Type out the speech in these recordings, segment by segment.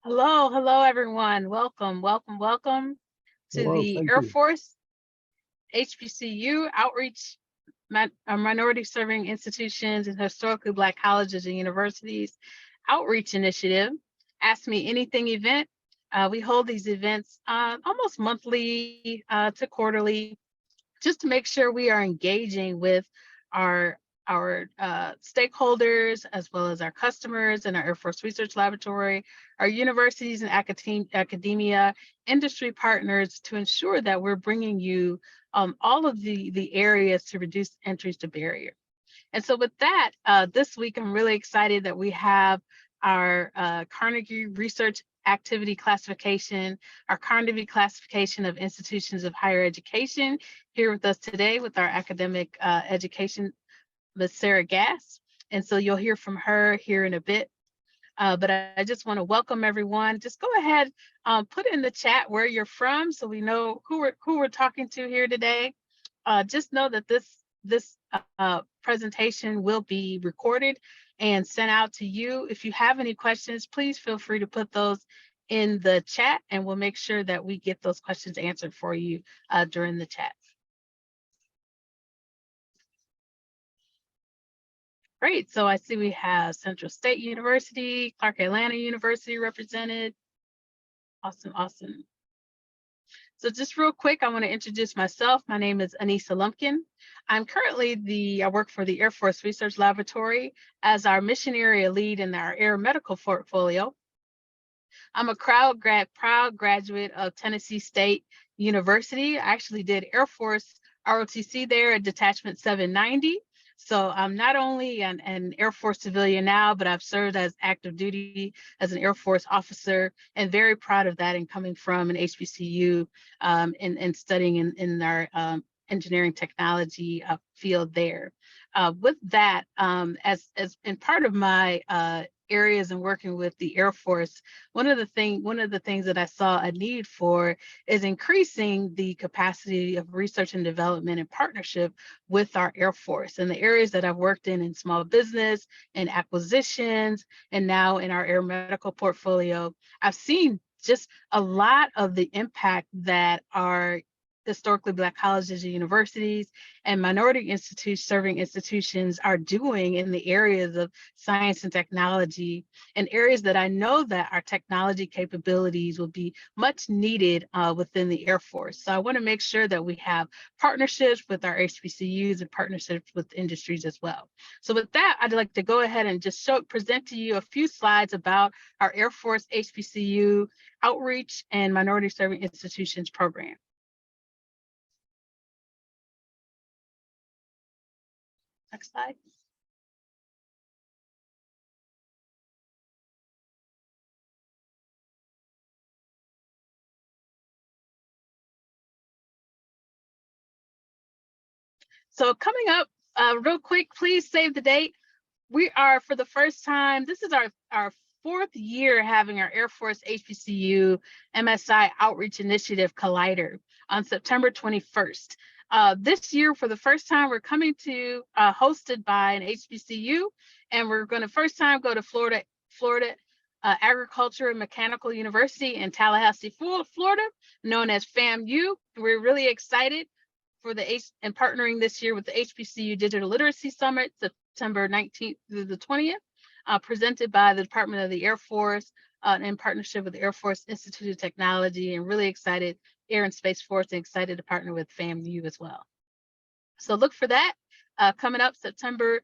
Hello, hello everyone. Welcome to Hello, the thank Air you. Force HBCU Outreach Minority Serving Institutions and Historically Black Colleges and Universities Outreach Initiative. Ask Me Anything event. We hold these events almost monthly to quarterly, just to make sure we are engaging with our stakeholders, as well as our customers and our Air Force Research Laboratory, our universities and academia, industry partners, to ensure that we're bringing you all of the areas to reduce entries to barrier. And so with that, this week, I'm really excited that we have our Carnegie Research Activity Classification, our Carnegie Classification of Institutions of Higher Education, here with us today with our academic education, Ms. Sarah Gast. And so you'll hear from her here in a bit. But I just want to welcome everyone. Just go ahead, put in the chat where you're from so we know who we're talking to here today. Just know that this presentation will be recorded and sent out to you. If you have any questions, please feel free to put those in the chat, and we'll make sure that we get those questions answered for you during the chat. Great, so I see we have Central State University, Clark Atlanta University represented. Awesome. So just real quick, I want to introduce myself. My name is Anissa Lumpkin. I'm currently I work for the Air Force Research Laboratory as our mission area lead in our air medical portfolio. I'm a proud graduate of Tennessee State University. I actually did Air Force ROTC there at Detachment 790. So I'm not only an Air Force civilian now, but I've served as active duty as an Air Force officer, and very proud of that, and coming from an HBCU and studying in our engineering technology field there. With that, as in part of my areas and working with the Air Force, one of the things that I saw a need for is increasing the capacity of research and development and partnership with our Air Force. And the areas that I've worked in small business and acquisitions, and now in our air medical portfolio, I've seen just a lot of the impact that our historically Black colleges and universities and minority serving institutions are doing in the areas of science and technology, and areas that I know that our technology capabilities will be much needed within the Air Force. So I want to make sure that we have partnerships with our HBCUs and partnerships with industries as well. So with that, I'd like to go ahead and just present to you a few slides about our Air Force HBCU Outreach and Minority Serving Institutions program. Next slide. So coming up, real quick, please save the date. We are, for the first time, this is our fourth year having our Air Force HBCU MSI Outreach Initiative Collider on September 21st. This year, for the first time, we're coming to hosted by an HBCU, and we're going to first time go to Florida Agriculture and Mechanical University in Tallahassee, Florida, known as FAMU. We're really excited for and partnering this year with the HBCU Digital Literacy Summit, September 19th through the 20th, presented by the Department of the Air Force in partnership with the Air Force Institute of Technology, and really excited, Air and Space Force, and excited to partner with FAMU as well. So look for that coming up September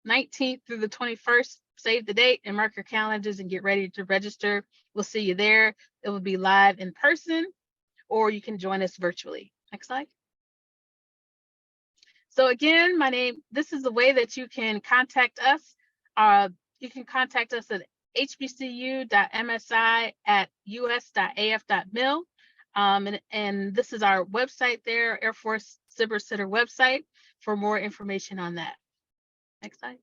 19th through the 21st. Save the date and mark your calendars and get ready to register. We'll see you there. It will be live in person, or you can join us virtually. Next slide. So again, this is the way that you can contact us. You can contact us at hbcu.msi@us.af.mil. And this is our website there, Air Force Cyber Center website, for more information on that. Next slide.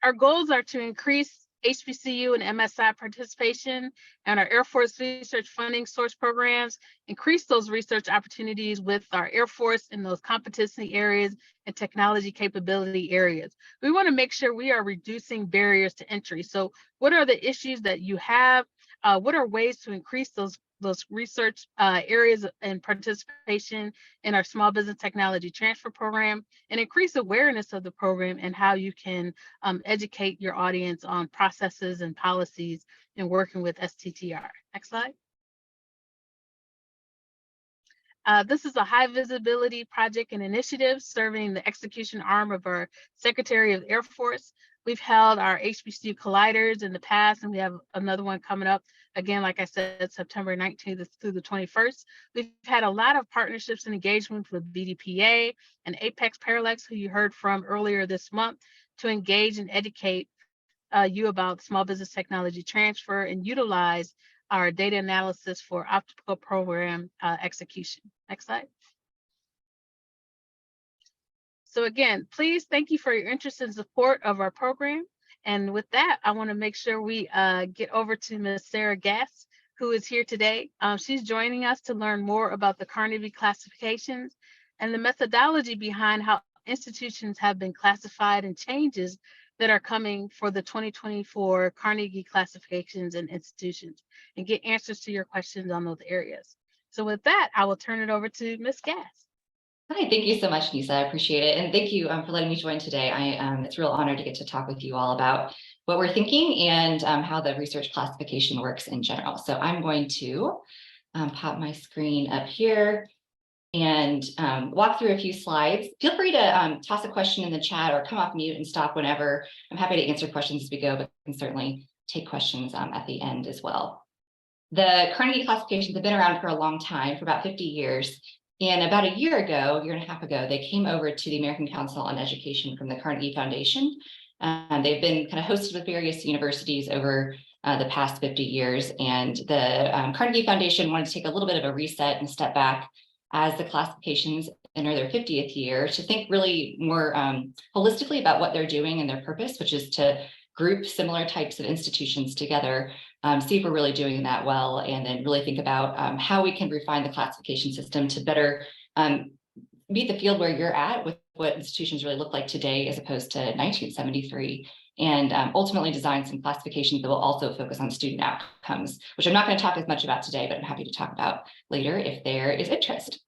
Our goals are to increase HBCU and MSI participation, and our Air Force Research Funding Source programs, increase those research opportunities with our Air Force in those competency areas and technology capability areas. We want to make sure we are reducing barriers to entry. So what are the issues that you have? What are ways to increase those research areas and participation in our small business technology transfer program, and increase awareness of the program and how you can educate your audience on processes and policies in working with STTR. Next slide. This is a high visibility project and initiative serving the execution arm of our Secretary of the Air Force. We've held our HBCU colliders in the past, and we have another one coming up again, like I said, September 19th through the 21st. We've had a lot of partnerships and engagements with BDPA and Apex Parallax, who you heard from earlier this month, to engage and educate you about small business technology transfer and utilize our data analysis for optical program execution. Next slide. So again, please, thank you for your interest and support of our program. And with that, I want to make sure we get over to Ms. Sarah Gast, who is here today. She's joining us to learn more about the Carnegie classifications and the methodology behind how institutions have been classified and changes that are coming for the 2024 Carnegie classifications and institutions, and get answers to your questions on those areas. So with that, I will turn it over to Ms. Gast. Hi, thank you so much, Nisa. I appreciate it. And thank you for letting me join today. It's a real honor to get to talk with you all about what we're thinking and how the research classification works in general. So I'm going to pop my screen up here and walk through a few slides. Feel free to toss a question in the chat or come off mute and stop whenever. I'm happy to answer questions as we go, but can certainly take questions at the end as well. The Carnegie classifications have been around for a long time, for about 50 years. And about a year and a half ago, they came over to the American Council on Education from the Carnegie Foundation. They've been kind of hosted with various universities over the past 50 years. And the Carnegie Foundation wanted to take a little bit of a reset and step back as the classifications enter their 50th year to think really more holistically about what they're doing and their purpose, which is to group similar types of institutions together, see if we're really doing that well, and then really think about how we can refine the classification system to better meet the field where you're at with what institutions really look like today as opposed to 1973, and ultimately design some classifications that will also focus on student outcomes, which I'm not going to talk as much about today, but I'm happy to talk about later if there is interest.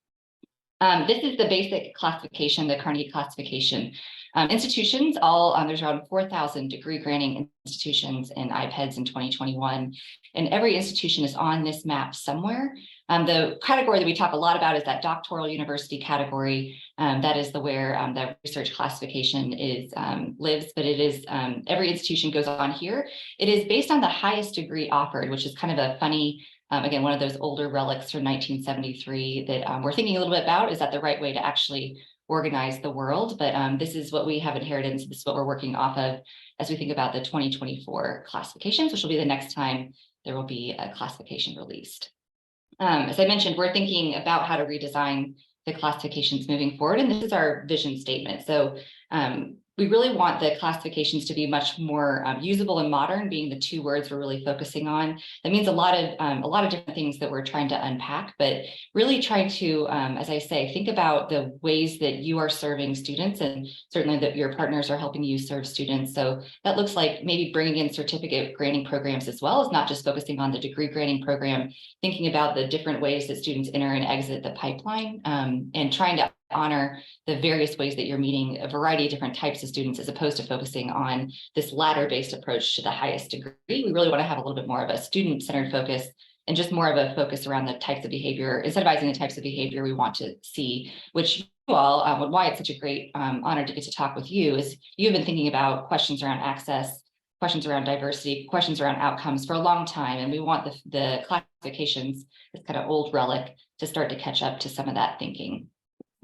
This is the basic classification, the Carnegie classification. Institutions, there's around 4,000 degree granting institutions in IPEDS in 2021, and every institution is on this map somewhere. The category that we talk a lot about is that doctoral university category. That is where the research classification is lives, but it is every institution goes on here. It is based on the highest degree offered, which is kind of a funny, again, one of those older relics from 1973 that we're thinking a little bit about. Is that the right way to actually organize the world? But this is what we have inherited, and so this is what we're working off of as we think about the 2024 classifications, which will be the next time there will be a classification released. As I mentioned, we're thinking about how to redesign the classifications moving forward, and this is our vision statement. So we really want the classifications to be much more usable and modern, being the two words we're really focusing on. That means a lot of different things that we're trying to unpack, but really trying to, as I say, think about the ways that you are serving students, and certainly that your partners are helping you serve students. So that looks like maybe bringing in certificate granting programs as well, as not just focusing on the degree granting program, thinking about the different ways that students enter and exit the pipeline, and trying to honor the various ways that you're meeting a variety of different types of students, as opposed to focusing on this ladder-based approach to the highest degree. We really want to have a little bit more of a student-centered focus and just more of a focus around the types of behavior, incentivizing the types of behavior we want to see, which you all, why it's such a great honor to get to talk with you is you've been thinking about questions around access, questions around diversity, questions around outcomes for a long time. And we want the classifications, this kind of old relic, to start to catch up to some of that thinking.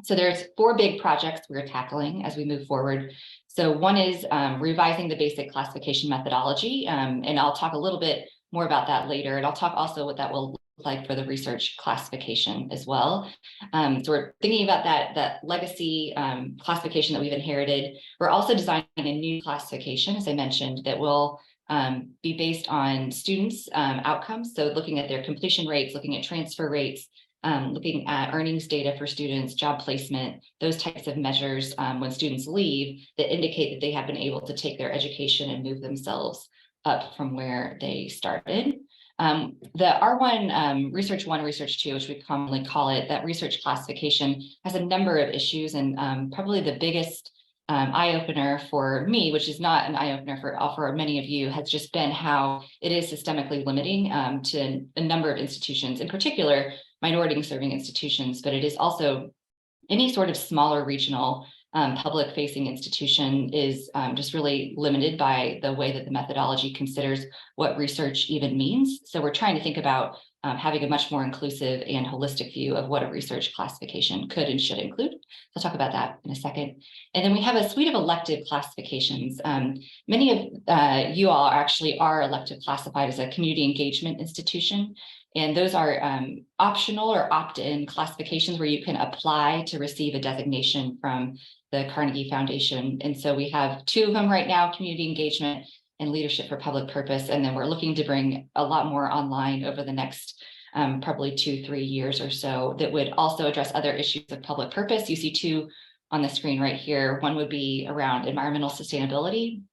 So there's 4 big projects we're tackling as we move forward. So one is revising the basic classification methodology, and I'll talk a little bit more about that later. And I'll talk also what that will look like for the research classification as well. So we're thinking about that legacy classification that we've inherited. We're also designing a new classification, as I mentioned, that will be based on students' outcomes. So looking at their completion rates, looking at transfer rates, looking at earnings data for students, job placement, those types of measures when students leave that indicate that they have been able to take their education and move themselves up from where they started. The R1, Research 1, Research 2, which we commonly call it, that research classification has a number of issues, and probably the biggest eye-opener for me, which is not an eye-opener for many of you, has just been how it is systemically limiting to a number of institutions, in particular minority-serving institutions, but it is also any sort of smaller regional public-facing institution is just really limited by the way that the methodology considers what research even means. So we're trying to think about having a much more inclusive and holistic view of what a research classification could and should include. I'll talk about that in a second. And then we have a suite of elective classifications. Many of you all actually are elective classified as a community engagement institution. And those are optional or opt-in classifications where you can apply to receive a designation from the Carnegie Foundation. And so we have 2 of them right now, community engagement and leadership for public purpose. And then we're looking to bring a lot more online over the next probably 2-3 years or so that would also address other issues of public purpose. You see 2 on the screen right here. One would be around environmental sustainability.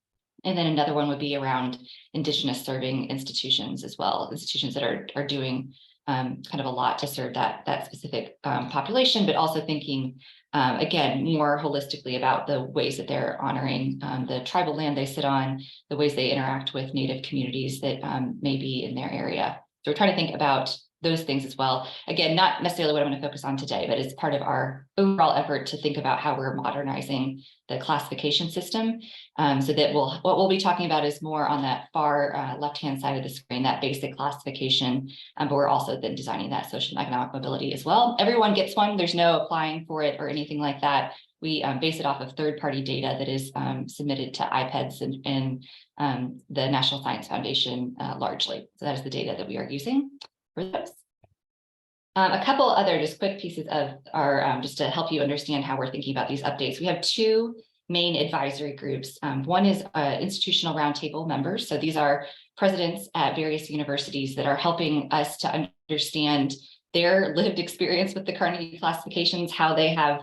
And then another one would be around Indigenous serving institutions as well, institutions that are doing kind of a lot to serve that specific population, but also thinking, again, more holistically about the ways that they're honoring the tribal land they sit on, the ways they interact with Native communities that may be in their area. So we're trying to think about those things as well. Again, not necessarily what I'm going to focus on today, but it's part of our overall effort to think about how we're modernizing the classification system. So that what we'll be talking about is more on that far left-hand side of the screen, that basic classification, but we're also then designing that social and economic mobility as well. Everyone gets one. There's no applying for it or anything like that. We base it off of third-party data that is submitted to iPads and the National Science Foundation largely. So that is the data that we are using for this. A couple other just quick pieces of our, just to help you understand how we're thinking about these updates. We have 2 main advisory groups. One is institutional roundtable members. So these are presidents at various universities that are helping us to understand their lived experience with the Carnegie classifications, how they have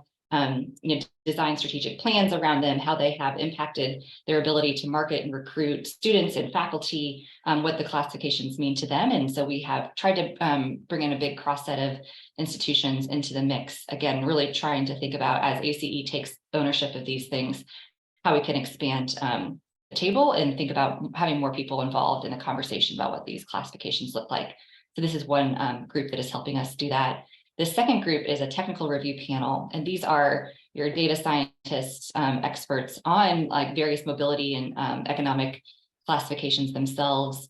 design strategic plans around them, how they have impacted their ability to market and recruit students and faculty, what the classifications mean to them. And so we have tried to bring in a big cross set of institutions into the mix. Again, really trying to think about, as ACE takes ownership of these things, how we can expand the table and think about having more people involved in the conversation about what these classifications look like. So this is one group that is helping us do that. The second group is a technical review panel, and these are your data scientists, experts on like various mobility and economic classifications themselves,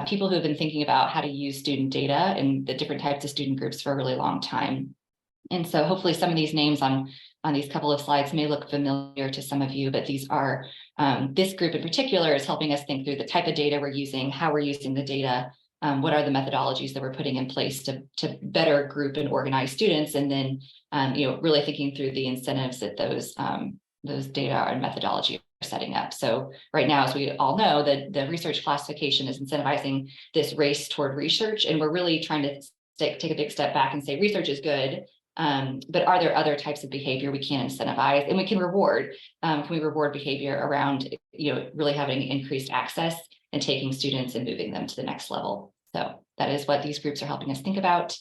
people who have been thinking about how to use student data and the different types of student groups for a really long time. And so hopefully some of these names on these couple of slides may look familiar to some of you, but these are, this group in particular is helping us think through the type of data we're using, how we're using the data, what are the methodologies that we're putting in place to better group and organize students, and then really thinking through the incentives that those data and methodology are setting up. So right now, as we all know, the research classification is incentivizing this race toward research, and we're really trying to take a big step back and say research is good, but are there other types of behavior we can incentivize and we can reward? Can we reward behavior around really having increased access and taking students and moving them to the next level? So that is what these groups are helping us think about.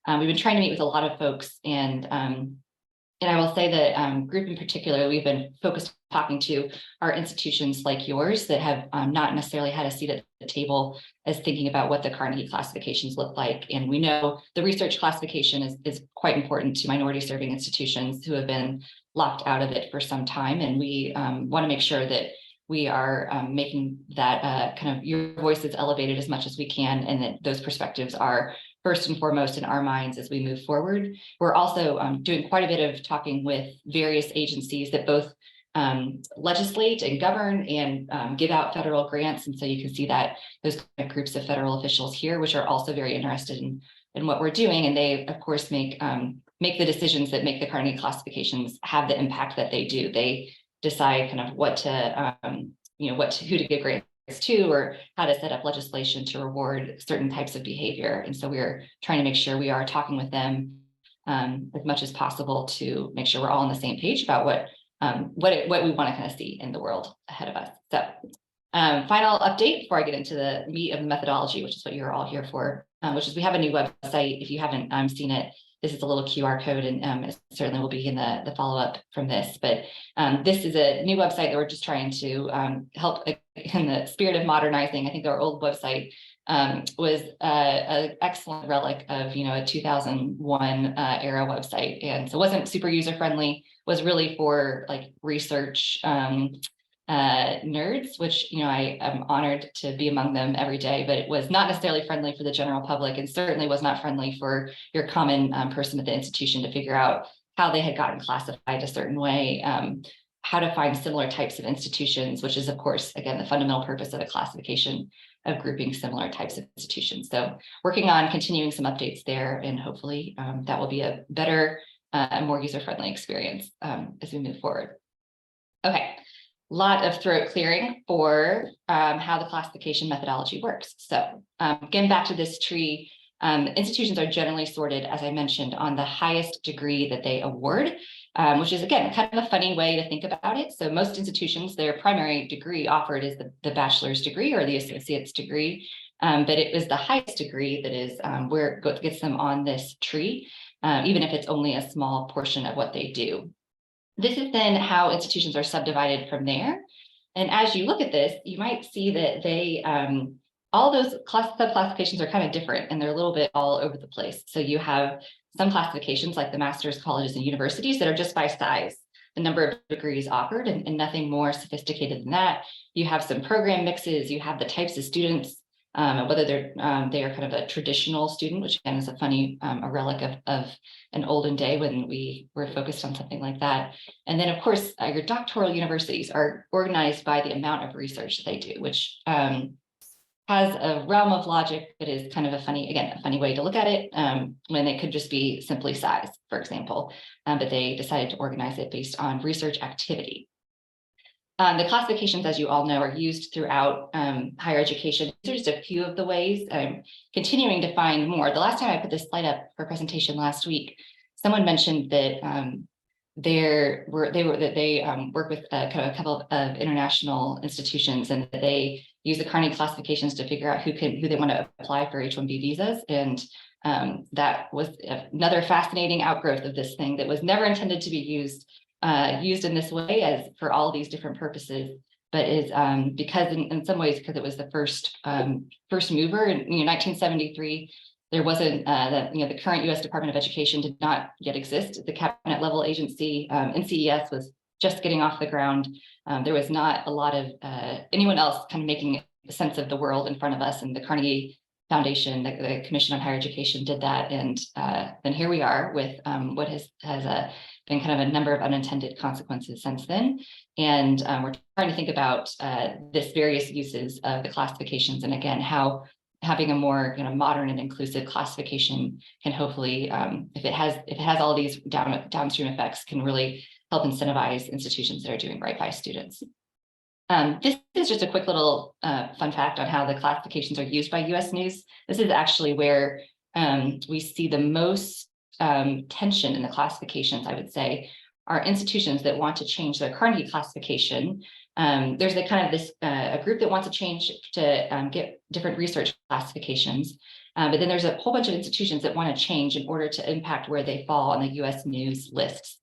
We've been trying to meet with a lot of folks, and I will say that group in particular, we've been focused talking to our institutions like yours that have not necessarily had a seat at the table as thinking about what the Carnegie classifications look like. And we know the research classification is quite important to minority serving institutions who have been locked out of it for some time. And we want to make sure that we are making that kind of your voices elevated as much as we can, and that those perspectives are first and foremost in our minds as we move forward. We're also doing quite a bit of talking with various agencies that both legislate and govern and give out federal grants. And so you can see that those kind of groups of federal officials here, which are also very interested in what we're doing. And they, of course, make the decisions that make the Carnegie classifications have the impact that they do. They decide kind of what to, who to give grants too, or how to set up legislation to reward certain types of behavior. And so we're trying to make sure we are talking with them as much as possible to make sure we're all on the same page about what we want to kind of see in the world ahead of us. So final update before I get into the meat of the methodology, which is what you're all here for, which is we have a new website. If you haven't seen it, this is a little QR code, and it certainly will be in the follow-up from this. But this is a new website that we're just trying to help in the spirit of modernizing. I think our old website was an excellent relic of a 2001 era website, and so it wasn't super user friendly. Was really for like research nerds, which I am honored to be among them every day, but it was not necessarily friendly for the general public, and certainly was not friendly for your common person at the institution to figure out how they had gotten classified a certain way, how to find similar types of institutions, which is, of course, again, the fundamental purpose of a classification of grouping similar types of institutions. So working on continuing some updates there, and hopefully that will be a better and more user-friendly experience as we move forward. Okay. Lot of throat clearing for how the classification methodology works. So getting back to this tree, institutions are generally sorted, as I mentioned, on the highest degree that they award, which is, again, kind of a funny way to think about it. So most institutions, their primary degree offered is the bachelor's degree or the associate's degree, but it is the highest degree that is where it gets them on this tree, even if it's only a small portion of what they do. This is then how institutions are subdivided from there. And as you look at this, you might see that they, all those sub-classifications are kind of different, and they're a little bit all over the place. So you have some classifications like the master's colleges and universities that are just by size, the number of degrees offered, and nothing more sophisticated than that. You have some program mixes, you have the types of students, whether they are kind of a traditional student, which again is a funny a relic of an olden day when we were focused on something like that. And then, of course, your doctoral universities are organized by the amount of research that they do, which has a realm of logic that is kind of a funny way to look at it, when it could just be simply size, for example, but they decided to organize it based on research activity. The classifications, as you all know, are used throughout higher education. These are just a few of the ways. I'm continuing to find more. The last time I put this slide up for a presentation last week, someone mentioned that they work with kind of a couple of international institutions, and that they use the Carnegie classifications to figure out who they want to apply for H-1B visas. And that was another fascinating outgrowth of this thing that was never intended to be used in this way as for all these different purposes, but is because in some ways, because it was the first mover in 1973, there wasn't the current U.S. Department of Education did not yet exist. The cabinet level agency, NCES, was just getting off the ground. There was not a lot of anyone else kind of making sense of the world in front of us, and the Carnegie Foundation, the Commission on Higher Education, did that, and then here we are with what has been kind of a number of unintended consequences since then. And we're trying to think about this various uses of the classifications, and again, how having a more modern and inclusive classification can hopefully, if it has all these downstream effects, can really help incentivize institutions that are doing right by students. This is just a quick little fun fact on how the classifications are used by US News. This is actually where we see the most tension in the classifications, I would say, are institutions that want to change their Carnegie classification. There's a group that wants to change to get different research classifications. But then there's a whole bunch of institutions that want to change in order to impact where they fall on the US News lists.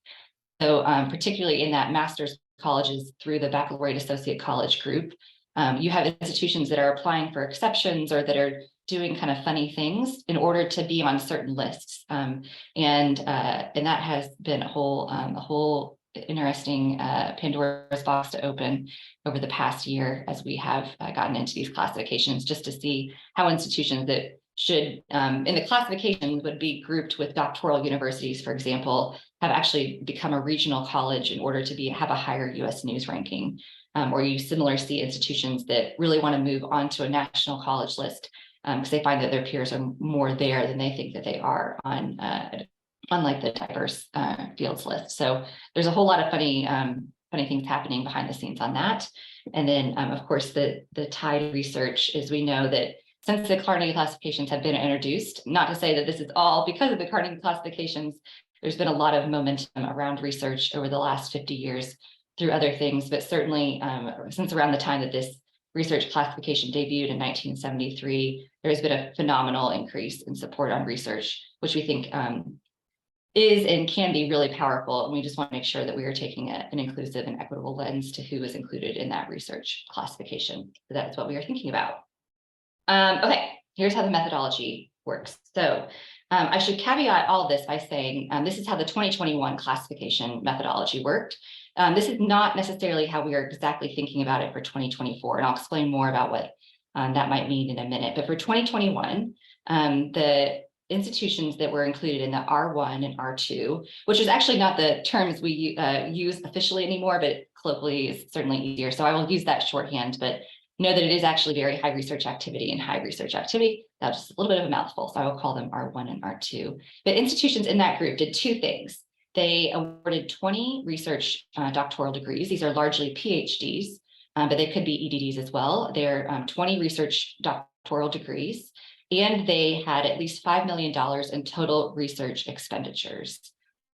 So particularly in that master's colleges through the baccalaureate associate college group, you have institutions that are applying for exceptions or that are doing kind of funny things in order to be on certain lists. And that has been a whole interesting Pandora's box to open over the past year as we have gotten into these classifications, just to see how institutions that should in the classification would be grouped with doctoral universities, for example, have actually become a regional college in order to have a higher US News ranking. Or you similarly see institutions that really want to move on to a national college list because they find that their peers are more there than they think that they are on like the diverse fields list. So there's a whole lot of funny things happening behind the scenes on that. And then, of course, the tide research is, we know that since the Carnegie classifications have been introduced, not to say that this is all because of the Carnegie classifications, there's been a lot of momentum around research over the last 50 years through other things, but certainly since around the time that this research classification debuted in 1973, there has been a phenomenal increase in support on research, which we think is and can be really powerful. And we just want to make sure that we are taking an inclusive and equitable lens to who is included in that research classification. So that's what we are thinking about. Okay, here's how the methodology works. So I should caveat all of this by saying this is how the 2021 classification methodology worked. This is not necessarily how we are exactly thinking about it for 2024, and I'll explain more about what that might mean in a minute. But for 2021, the institutions that were included in the R1 and R2, which is actually not the terms we use officially anymore, but colloquially is certainly easier. So I will use that shorthand, but know that it is actually very high research activity and high research activity. That's just a little bit of a mouthful, so I will call them R1 and R2. But institutions in that group did two things. They awarded 20 research doctoral degrees. These are largely PhDs, but they could be EDDs as well. They're 20 research doctoral degrees, and they had at least $5 million in total research expenditures.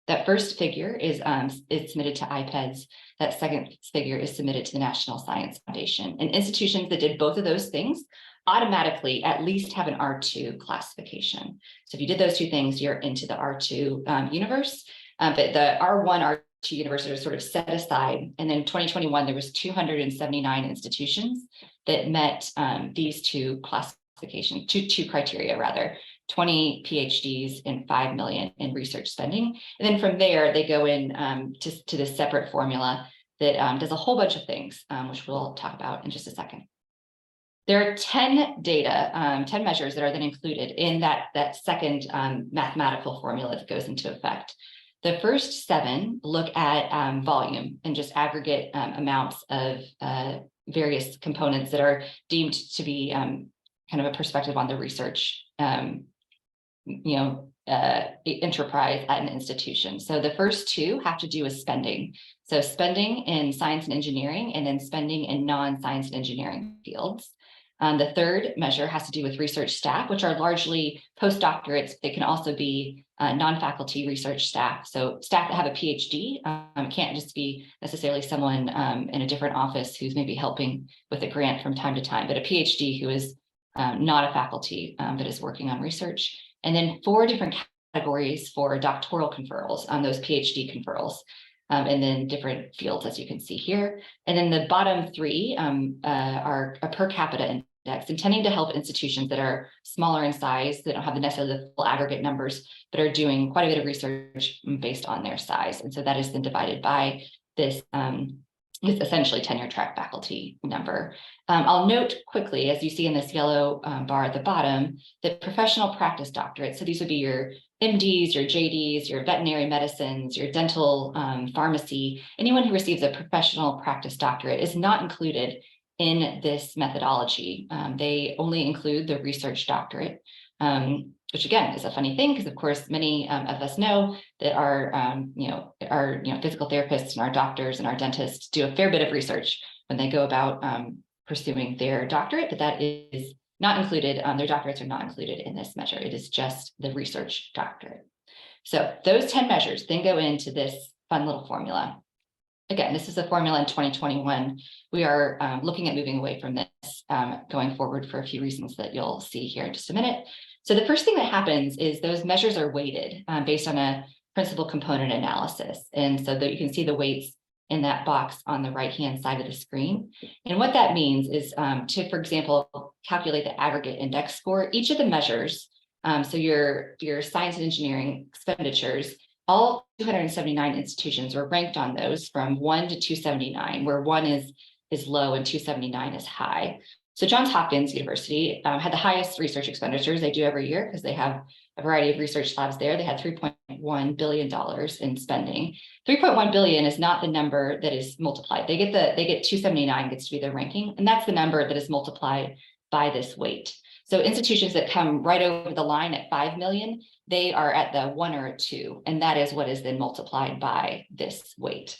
That first figure is submitted to IPEDS. That second figure is submitted to the National Science Foundation. And institutions that did both of those things automatically at least have an R2 classification. So if you did those two things, you're into the R2 universe. But the R1, R2 universe are sort of set aside. And then in 2021, there was 279 institutions that met these two classifications, two criteria rather. 20 PhDs and 5 million in research spending. And then from there, they go in to this separate formula that does a whole bunch of things, which we'll talk about in just a second. There are 10 measures that are then included in that second mathematical formula that goes into effect. The first 7 look at volume and just aggregate amounts of various components that are deemed to be kind of a perspective on the research enterprise at an institution. So the first 2 have to do with spending. So spending in science and engineering, and then spending in non-science and engineering fields. The third measure has to do with research staff, which are largely postdoctorates. They can also be non-faculty research staff. So staff that have a PhD can't just be necessarily someone in a different office who's maybe helping with a grant from time to time, but a PhD who is not a faculty, but is working on research. And then 4 different categories for doctoral conferrals on those PhD conferrals, and then different fields, as you can see here. And then the bottom 3 are a per capita index, intending to help institutions that are smaller in size, that don't have necessarily the full aggregate numbers, but are doing quite a bit of research based on their size. And so that is then divided by this essentially tenure track faculty number. I'll note quickly, as you see in this yellow bar at the bottom, that professional practice doctorates, so these would be your MDs, your JDs, your veterinary medicines, your dental pharmacy, anyone who receives a professional practice doctorate is not included in this methodology. They only include the research doctorate, which again is a funny thing because of course many of us know that our physical therapists and our doctors and our dentists do a fair bit of research when they go about pursuing their doctorate, but that is not included. Their doctorates are not included in this measure. It is just the research doctorate. So those 10 measures then go into this fun little formula. Again, this is a formula in 2021. We are looking at moving away from this going forward for a few reasons that you'll see here in just a minute. So the first thing that happens is those measures are weighted based on a principal component analysis. And so that you can see the weights in that box on the right-hand side of the screen. And what that means is to, for example, calculate the aggregate index score, each of the measures, so your science and engineering expenditures, all 279 institutions were ranked on those from 1 to 279, where 1 is low and 279 is high. So Johns Hopkins University had the highest research expenditures they do every year because they have a variety of research labs there. They had $3.1 billion in spending. 3.1 billion is not the number that is multiplied. They get 279 gets to be their ranking, and that's the number that is multiplied by this weight. So institutions that come right over the line at 5 million, they are at the 1 or a 2, and that is what is then multiplied by this weight.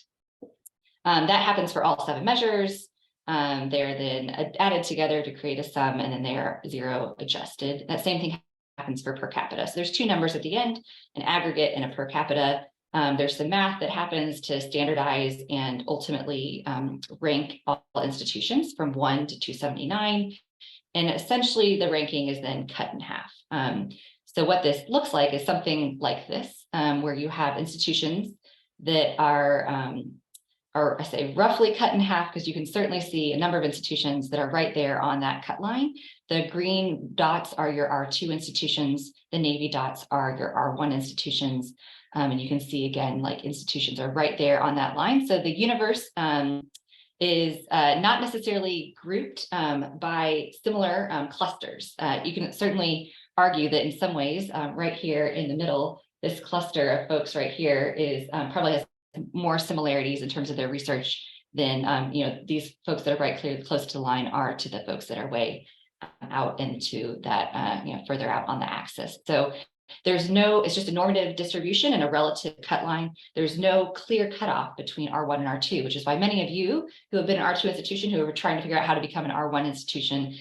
That happens for all 7 measures. They're then added together to create a sum, and then they are zero adjusted. That same thing happens for per capita. So there's two numbers at the end, an aggregate and a per capita. There's some math that happens to standardize and ultimately rank all institutions from 1 to 279. And essentially the ranking is then cut in half. So what this looks like is something like this, where you have institutions that are I say roughly cut in half, because you can certainly see a number of institutions that are right there on that cut line. The green dots are your R2 institutions. The navy dots are your R1 institutions. And you can see again, like institutions are right there on that line. So the universe is not necessarily grouped by similar clusters. You can certainly argue that in some ways, right here in the middle, this cluster of folks right here is probably has more similarities in terms of their research than these folks that are right close to the line are to the folks that are way out into that further out on the axis. So there's no, it's just a normative distribution and a relative cut line. There's no clear cutoff between R1 and R2, which is why many of you who have been an R2 institution who are trying to figure out how to become an R1 institution,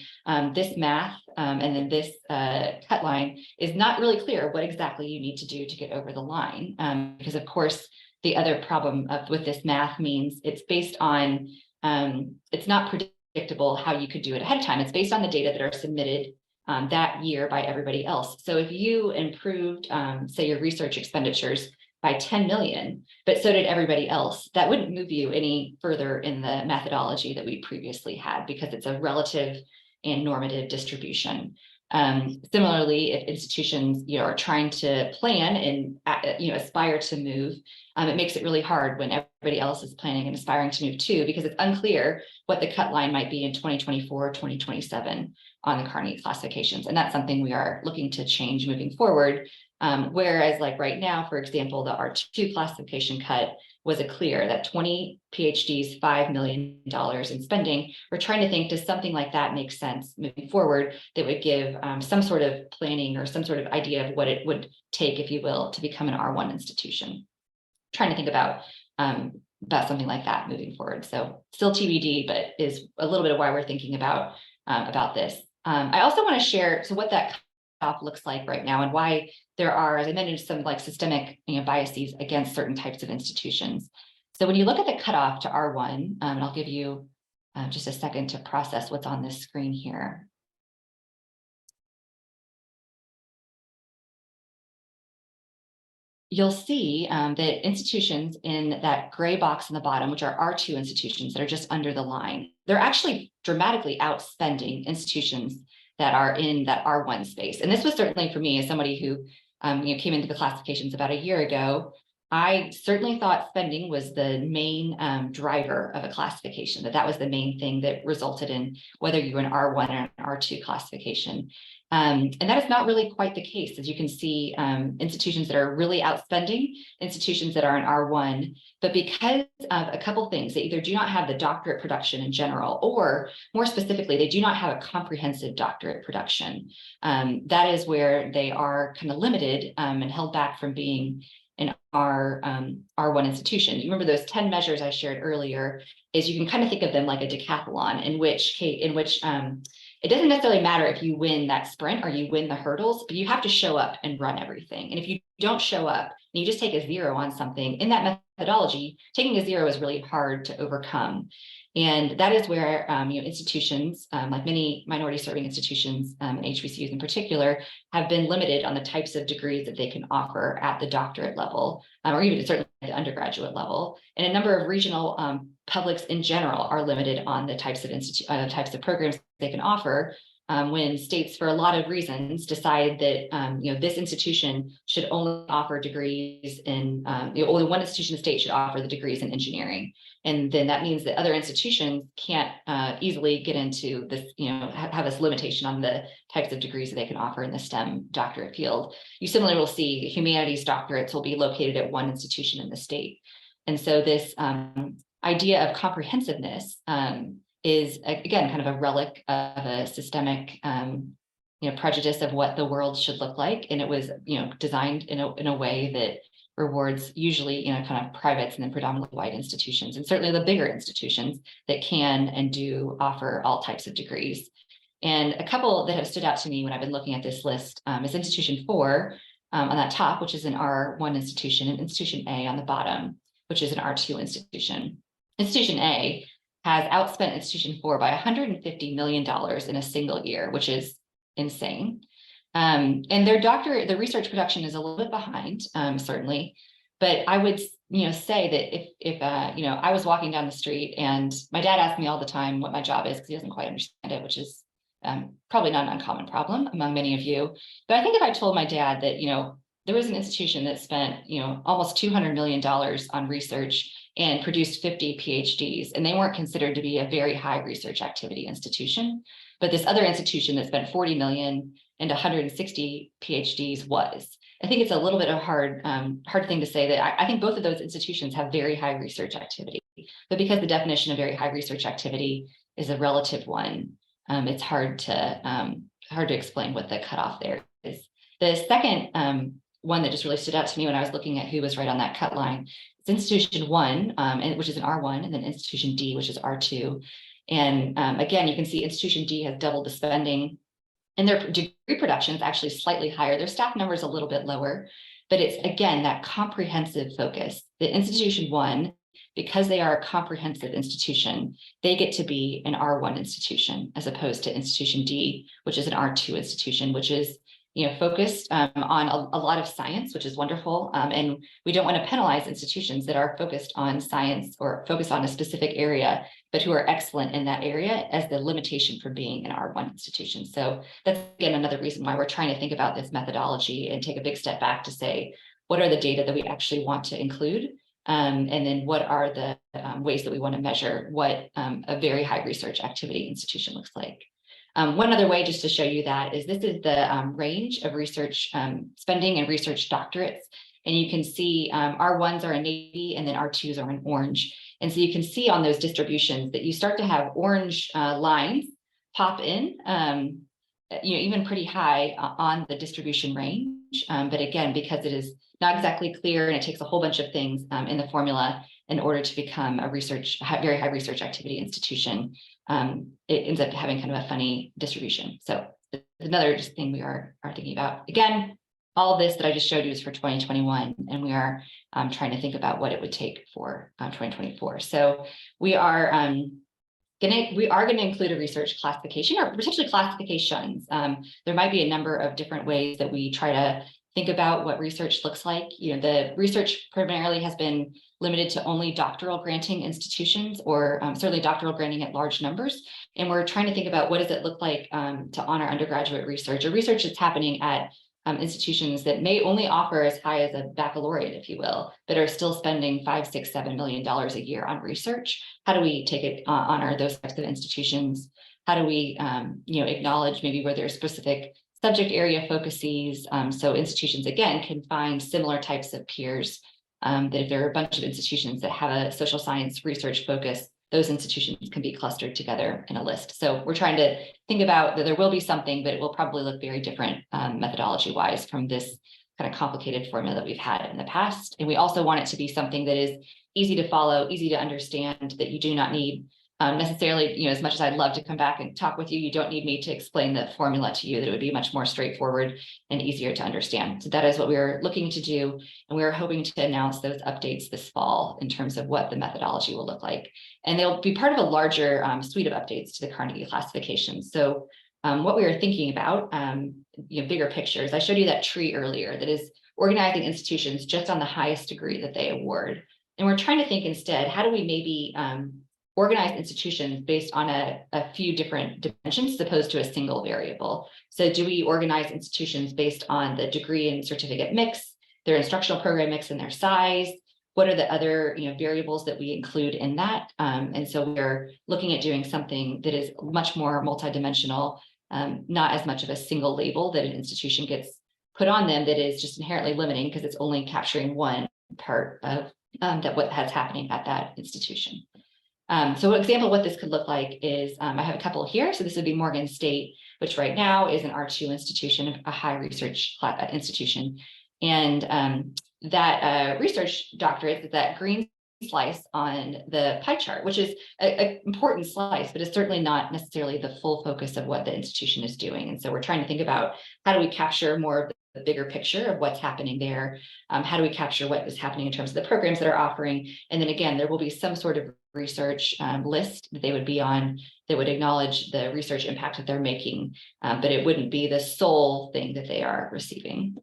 this math and then this cut line is not really clear what exactly you need to do to get over the line. Because of course, the other problem with this math means it's based on, it's not predictable how you could do it ahead of time. It's based on the data that are submitted that year by everybody else. So if you improved, say, your research expenditures by 10 million, but so did everybody else, that wouldn't move you any further in the methodology that we previously had, because it's a relative and normative distribution. Similarly, if institutions are trying to plan and aspire to move, it makes it really hard when everybody else is planning and aspiring to move too, because it's unclear what the cut line might be in 2024, 2027 on the Carnegie classifications. And that's something we are looking to change moving forward. Whereas like right now, for example, the R2 classification cut was a clear that 20 PhDs, $5 million in spending. We're trying to think, does something like that make sense moving forward that would give some sort of planning or some sort of idea of what it would take, if you will, to become an R1 institution? Trying to think about something like that moving forward. So still TBD, but is a little bit of why we're thinking about this. I also want to share what that cutoff looks like right now and why there are, as I mentioned, some like systemic biases against certain types of institutions. So when you look at the cutoff to R1, and I'll give you just a second to process what's on this screen here. You'll see that institutions in that gray box in the bottom, which are R2 institutions that are just under the line, they're actually dramatically outspending institutions that are in that R1 space. And this was certainly for me as somebody who came into the classifications about a year ago. I certainly thought spending was the main driver of a classification, that was the main thing that resulted in whether you were an R1 or an R2 classification. And that is not really quite the case. As you can see, institutions that are really outspending, institutions that are in R1, but because of a couple things, they either do not have the doctorate production in general, or more specifically, they do not have a comprehensive doctorate production. That is where they are kind of limited and held back from being an R1 institution. You remember those 10 measures I shared earlier, is you can kind of think of them like a decathlon, in which it doesn't necessarily matter if you win that sprint or you win the hurdles, but you have to show up and run everything. And if you don't show up and you just take a 0 on something, in that methodology, taking a 0 is really hard to overcome. And that is where institutions, like many minority serving institutions and HBCUs in particular, have been limited on the types of degrees that they can offer at the doctorate level, or even certainly at the undergraduate level. And a number of regional publics in general are limited on the types of programs they can offer, when states, for a lot of reasons, decide that this institution should only offer degrees in only one institution in the state should offer the degrees in engineering. And then that means that other institutions can't easily get into this, have this limitation on the types of degrees that they can offer in the STEM doctorate field. You similarly will see humanities doctorates will be located at one institution in the state. And so this idea of comprehensiveness is, again, kind of a relic of a systemic prejudice of what the world should look like. And it was designed in a way that rewards usually, kind of privates and then predominantly white institutions, and certainly the bigger institutions that can and do offer all types of degrees. And a couple that have stood out to me when I've been looking at this list is Institution 4 on that top, which is an R1 institution, and Institution A on the bottom, which is an R2 institution. Institution A has outspent Institution 4 by $150 million in a single year, which is insane. And the research production is a little bit behind, certainly, but I would, say that if I was walking down the street and my dad asked me all the time what my job is because he doesn't quite understand it, which is probably not an uncommon problem among many of you. But I think if I told my dad that, there was an institution that spent, almost $200 million on research and produced 50 PhDs, and they weren't considered to be a very high research activity institution, but this other institution that spent 40 million and 160 PhDs was. I think it's a little bit of a hard thing to say that I think both of those institutions have very high research activity, but because the definition of very high research activity is a relative one, it's hard to explain what the cutoff there is. The second one that just really stood out to me when I was looking at who was right on that cut line is Institution 1, which is an R1, and then Institution D, which is R2. And again, you can see Institution D has doubled the spending, and their degree production is actually slightly higher. Their staff number is a little bit lower, but it's, again, that comprehensive focus. The Institution 1, because they are a comprehensive institution, they get to be an R1 institution as opposed to Institution D, which is an R2 institution, which is focused on a lot of science, which is wonderful. And we don't want to penalize institutions that are focused on science or focused on a specific area, but who are excellent in that area as the limitation for being an R1 institution. So that's, again, another reason why we're trying to think about this methodology and take a big step back to say, what are the data that we actually want to include? And then what are the ways that we want to measure what a very high research activity institution looks like? One other way just to show you that is this is the range of research spending and research doctorates. And you can see R1s are in navy and then R2s are in orange. And so you can see on those distributions that you start to have orange lines pop in, even pretty high on the distribution range. But again, because it is not exactly clear and it takes a whole bunch of things in the formula in order to become a very high research activity institution, it ends up having kind of a funny distribution. So another just thing we are thinking about. Again, all of this that I just showed you is for 2021, and we are trying to think about what it would take for 2024. So we are going to include a research classification or potentially classifications. There might be a number of different ways that we try to think about what research looks like. The research primarily has been limited to only doctoral granting institutions, or certainly doctoral granting at large numbers. And we're trying to think about what does it look like to honor undergraduate research, or research that's happening at institutions that may only offer as high as a baccalaureate, if you will, but are still spending $5, $6, $7 million a year on research. How do we take it, honor those types of institutions? How do we, acknowledge maybe where there's specific subject area focuses? So institutions, again, can find similar types of peers, that if there are a bunch of institutions that have a social science research focus, those institutions can be clustered together in a list. So we're trying to think about that there will be something, but it will probably look very different methodology-wise from this kind of complicated formula that we've had in the past. And we also want it to be something that is easy to follow, easy to understand, that you do not need necessarily, as much as I'd love to come back and talk with you, you don't need me to explain the formula to you, that it would be much more straightforward and easier to understand. So that is what we're looking to do. And we're hoping to announce those updates this fall in terms of what the methodology will look like. And they'll be part of a larger suite of updates to the Carnegie classification. So what we are thinking about, bigger pictures, I showed you that tree earlier that is organizing institutions just on the highest degree that they award. And we're trying to think instead, how do we maybe organize institutions based on a few different dimensions as opposed to a single variable? So do we organize institutions based on the degree and certificate mix, their instructional program mix, and their size? What are the other variables that we include in that? And so we're looking at doing something that is much more multidimensional, not as much of a single label that an institution gets put on them that is just inherently limiting because it's only capturing one part of what has happening at that institution. So an example of what this could look like is, I have a couple here. So this would be Morgan State, which right now is an R2 institution, a high research institution. And that research doctorate is that green slice on the pie chart, which is an important slice, but it's certainly not necessarily the full focus of what the institution is doing. And so we're trying to think about how do we capture more of the bigger picture of what's happening there? How do we capture what is happening in terms of the programs that are offering? And then again, there will be some sort of research list that they would be on that would acknowledge the research impact that they're making, but it wouldn't be the sole thing that they are receiving.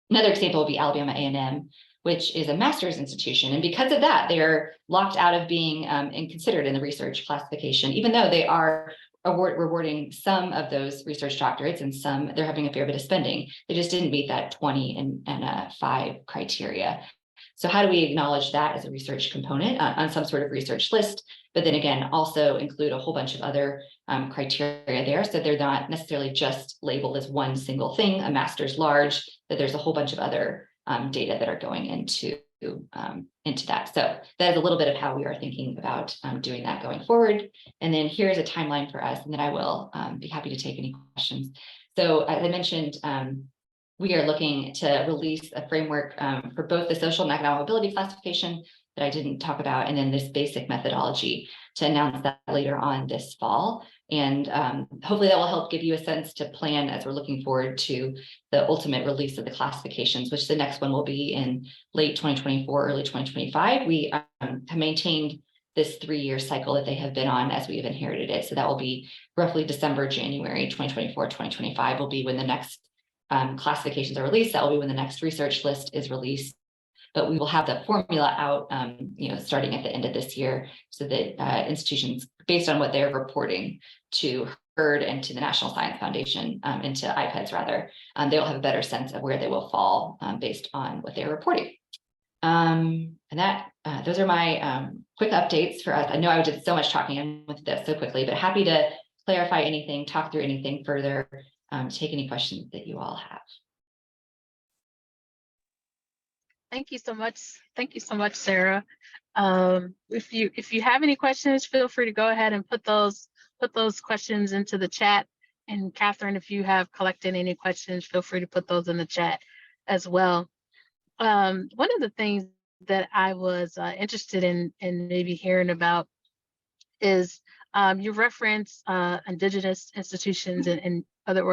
Another example would be Alabama A&M, which is a master's institution. And because of that, they're locked out of being considered in the research classification, even though they are rewarding some of those research doctorates and some they're having a fair bit of spending. They just didn't meet that 20 and 5 criteria. So how do we acknowledge that as a research component on some sort of research list, but then again, also include a whole bunch of other criteria there. So they're not necessarily just labeled as one single thing, a master's large, that there's a whole bunch of other data that are going into that. So that is a little bit of how we are thinking about doing that going forward. And then here's a timeline for us, and then I will be happy to take any questions. So as I mentioned, we are looking to release a framework for both the social and economic mobility classification that I didn't talk about, and then this basic methodology to announce that later on this fall. And hopefully that will help give you a sense to plan as we're looking forward to the ultimate release of the classifications, which the next one will be in late 2024, early 2025. We have maintained this 3-year cycle that they have been on as we have inherited it. So that will be roughly December, January 2024, 2025 will be when the next classifications are released. That will be when the next research list is released. But we will have the formula out, starting at the end of this year, so that institutions, based on what they're reporting to HERD and to the National Science Foundation, and to IPEDS rather, they will have a better sense of where they will fall based on what they're reporting. And that those are my quick updates for us. I know I did so much talking and with this so quickly, but happy to clarify anything, talk through anything further, take any questions that you all have. Thank you so much. Thank you so much, Sarah. If you have any questions, feel free to go ahead and put those questions into the chat. And Catherine, if you have collected any questions, feel free to put those in the chat as well. One of the things that I was interested in maybe hearing about is you reference Indigenous institutions and other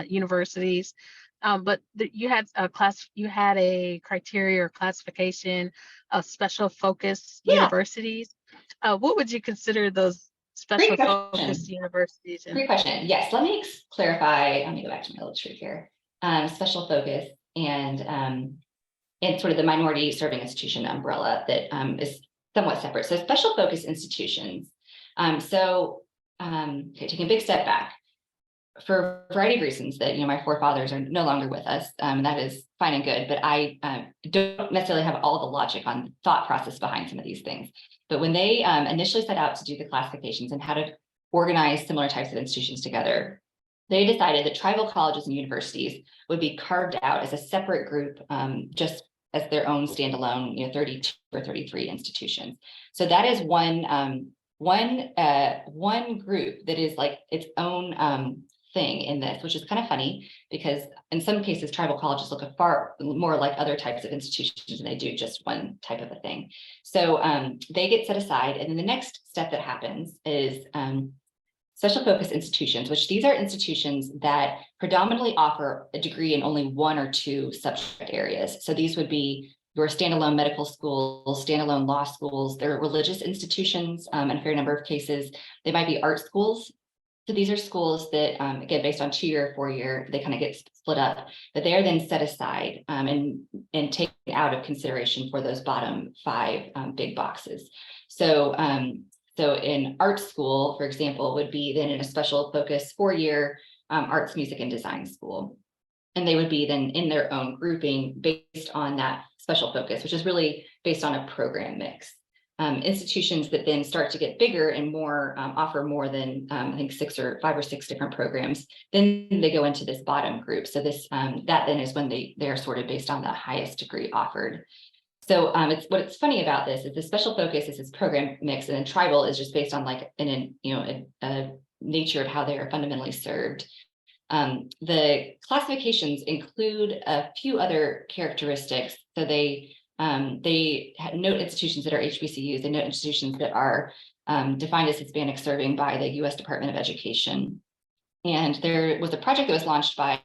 universities. But you had a criteria or classification of special focus universities. What would you consider those special focus universities? Great question. Yes, let me clarify. Let me go back to my little tree here. Special focus and sort of the minority serving institution umbrella that is somewhat separate. So special focus institutions. Taking a big step back. For a variety of reasons that, my forefathers are no longer with us, and that is fine and good, but I don't necessarily have all the logic on the thought process behind some of these things. But when they initially set out to do the classifications and how to organize similar types of institutions together, they decided that tribal colleges and universities would be carved out as a separate group, just as their own standalone, 32 or 33 institutions. So that is one group that is like its own thing in this, which is kind of funny because in some cases tribal colleges look far more like other types of institutions than they do just one type of a thing. So they get set aside, and then the next step that happens is special focus institutions, which these are institutions that predominantly offer a degree in only 1 or 2 subject areas. So these would be your standalone medical schools, standalone law schools. They're religious institutions in a fair number of cases. They might be art schools. So these are schools that, again, based on 2-year, 4-year, they kind of get split up, but they are then set aside and taken out of consideration for those bottom 5 big boxes. So in art school, for example, would be then in a special focus 4-year arts, music, and design school. And they would be then in their own grouping based on that special focus, which is really based on a program mix. Institutions that then start to get bigger and more offer more than I think 5 or 6 different programs, then they go into this bottom group. So this that then is when they are sorted based on the highest degree offered. So what's funny about this is the special focus is this program mix, and then tribal is just based on like a nature of how they are fundamentally served. The classifications include a few other characteristics. So they note institutions that are HBCUs, they note institutions that are defined as Hispanic serving by the U.S. Department of Education. And there was a project that was launched by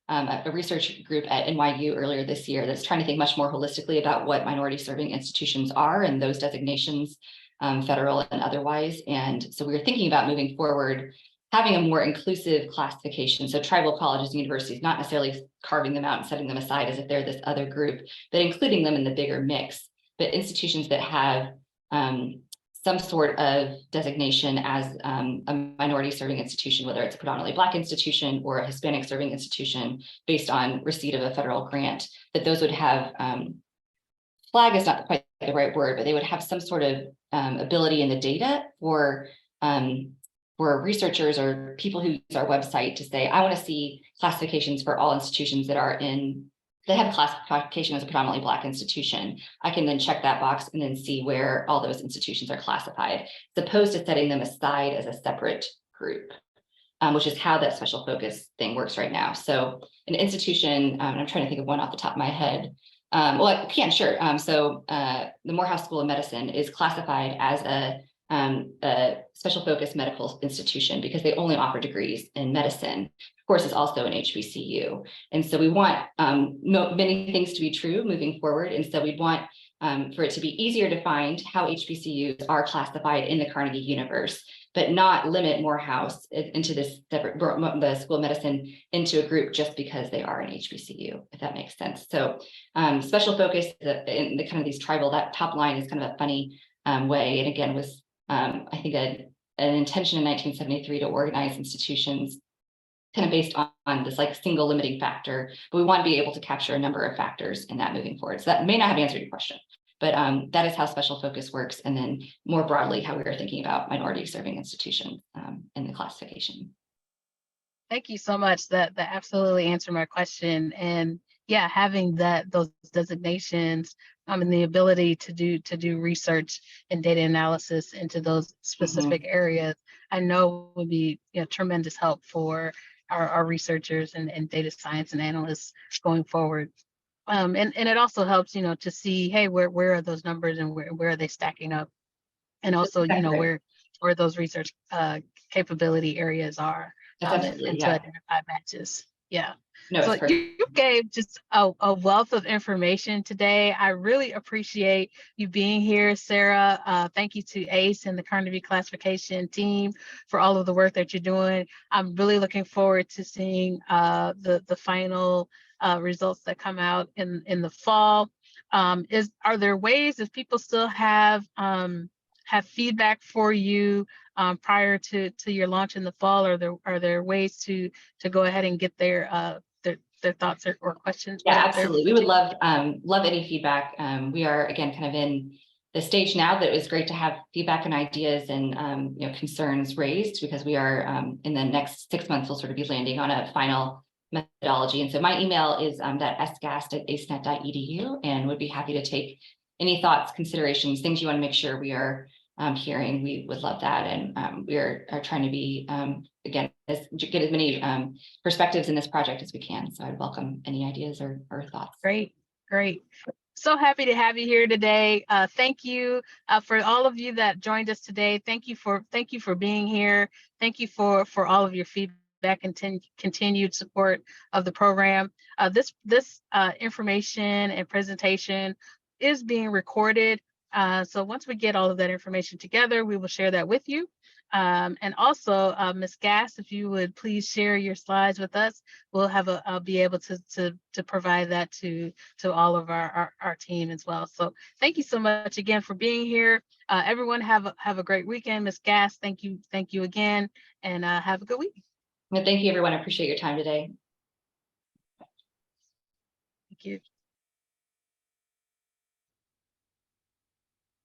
a research group at NYU earlier this year that's trying to think much more holistically about what minority serving institutions are and those designations, federal and otherwise. And so we were thinking about moving forward, having a more inclusive classification. So tribal colleges and universities, not necessarily carving them out and setting them aside as if they're this other group, but including them in the bigger mix. But institutions that have some sort of designation as a minority serving institution, whether it's a predominantly Black institution or a Hispanic serving institution based on receipt of a federal grant, that those would have, flag is not quite the right word, but they would have some sort of ability in the data for researchers or people who use our website to say, I want to see classifications for all institutions that are they have classification as a predominantly Black institution. I can then check that box and then see where all those institutions are classified, as opposed to setting them aside as a separate group, which is how that special focus thing works right now. So an institution, I'm trying to think of one off the top of my head. Well, I can, sure. So the Morehouse School of Medicine is classified as a special focus medical institution because they only offer degrees in medicine. Of course, it's also an HBCU. And so we want many things to be true moving forward. And so we want for it to be easier to find how HBCUs are classified in the Carnegie universe, but not limit Morehouse into this separate, the School of Medicine into a group just because they are an HBCU, if that makes sense. So special focus in the kind of these tribal, that top line is kind of a funny way. And again, was I think an intention in 1973 to organize institutions kind of based on this like single limiting factor, but we want to be able to capture a number of factors in that moving forward. So that may not have answered your question, but that is how special focus works. And then more broadly, how we are thinking about minority serving institutions in the classification. Thank you so much. That absolutely answered my question. And yeah, having those designations and the ability to do research and data analysis into those specific areas, I know would be tremendous help for our researchers and data science and analysts going forward. And it also helps, to see, hey, where are those numbers and where are they stacking up? And also, where those research capability areas are. And to identify matches. Yeah. No, so you gave just a wealth of information today. I really appreciate you being here, Sarah. Thank you to ACE and the Carnegie classification team for all of the work that you're doing. I'm really looking forward to seeing the final results that come out in the fall. Are there ways, if people still have feedback for you prior to your launch in the fall? Are there ways to go ahead and get their thoughts or questions? Yeah, absolutely. We would love any feedback. We are again kind of in the stage now that it was great to have feedback and ideas and concerns raised, because we are in the next 6 months we'll sort of be landing on a final methodology. And so my email is that sgast@acenet.edu, and would be happy to take any thoughts, considerations, things you want to make sure we are hearing. We would love that. And we are trying to be, again, get as many perspectives in this project as we can. So I'd welcome any ideas or thoughts. Great. So happy to have you here today. Thank you for all of you that joined us today. Thank you for being here. Thank you for all of your feedback and continued support of the program. This information and presentation is being recorded. So once we get all of that information together, we will share that with you. And also, Ms. Gast, if you would please share your slides with us, I'll be able to provide that to all of our team as well. So thank you so much again for being here. Everyone have a great weekend. Ms. Gast, thank you again, and have a good week. Well, thank you, everyone. I appreciate your time today. Thank you.